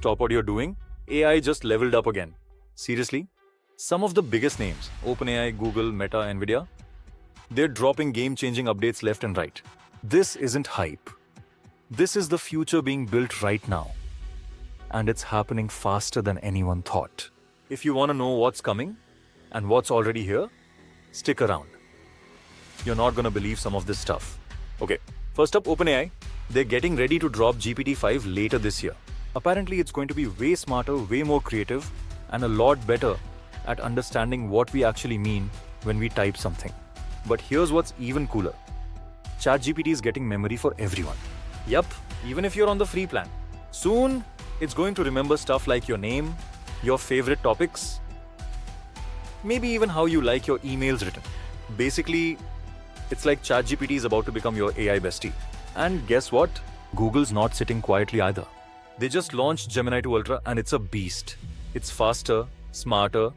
stop what you're doing, AI just leveled up again. Seriously? Some of the biggest names, OpenAI, Google, Meta, Nvidia, they're dropping game-changing updates left and right. This isn't hype. This is the future being built right now. And it's happening faster than anyone thought. If you want to know what's coming and what's already here, stick around. You're not going to believe some of this stuff. Okay, first up, OpenAI. They're getting ready to drop GPT-5 later this year. Apparently, it's going to be way smarter, way more creative, and a lot better at understanding what we actually mean when we type something. But here's what's even cooler. ChatGPT is getting memory for everyone. Yup, even if you're on the free plan. Soon, it's going to remember stuff like your name, your favorite topics, maybe even how you like your emails written. Basically, it's like ChatGPT is about to become your AI bestie. And guess what? Google's not sitting quietly either. They just launched Gemini 2 Ultra and it's a beast. It's faster, smarter,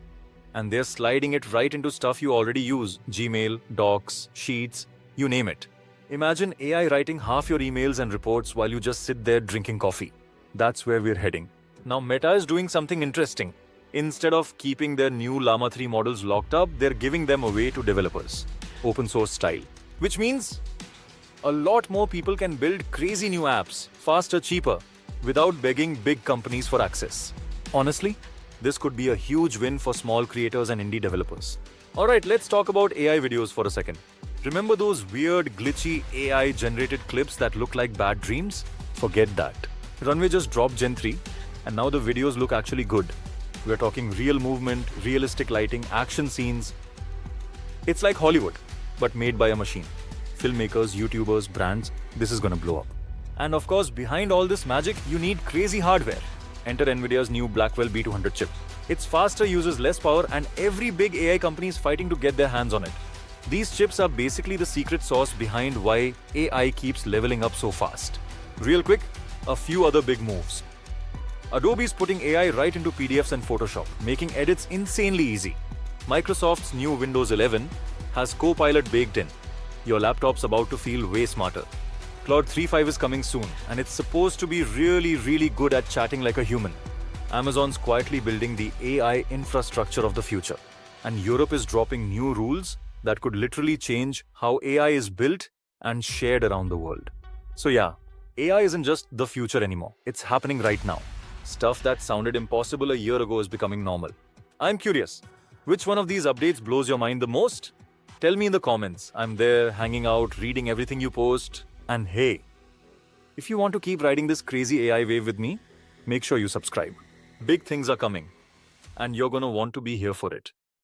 and they're sliding it right into stuff you already use. Gmail, Docs, Sheets, you name it. Imagine AI writing half your emails and reports while you just sit there drinking coffee. That's where we're heading. Now Meta is doing something interesting. Instead of keeping their new Llama 3 models locked up, they're giving them away to developers. Open source style. Which means a lot more people can build crazy new apps, faster, cheaper, without begging big companies for access. Honestly, this could be a huge win for small creators and indie developers. Alright, let's talk about AI videos for a second. Remember those weird, glitchy AI-generated clips that look like bad dreams? Forget that. Runway just dropped Gen 3, and now the videos look actually good. We're talking real movement, realistic lighting, action scenes. It's like Hollywood, but made by a machine. Filmmakers, YouTubers, brands, this is gonna blow up. And of course, behind all this magic, you need crazy hardware. Enter Nvidia's new Blackwell B200 chip. It's faster, uses less power, and every big AI company is fighting to get their hands on it. These chips are basically the secret sauce behind why AI keeps leveling up so fast. Real quick, a few other big moves. Adobe's putting AI right into PDFs and Photoshop, making edits insanely easy. Microsoft's new Windows 11 has Copilot baked in. Your laptop's about to feel way smarter. Claude 3.5 is coming soon, and it's supposed to be really good at chatting like a human. Amazon's quietly building the AI infrastructure of the future. And Europe is dropping new rules that could literally change how AI is built and shared around the world. So yeah, AI isn't just the future anymore. It's happening right now. Stuff that sounded impossible a year ago is becoming normal. I'm curious, which one of these updates blows your mind the most? Tell me in the comments. I'm there, hanging out, reading everything you post. And hey, if you want to keep riding this crazy AI wave with me, make sure you subscribe. Big things are coming, and you're gonna want to be here for it.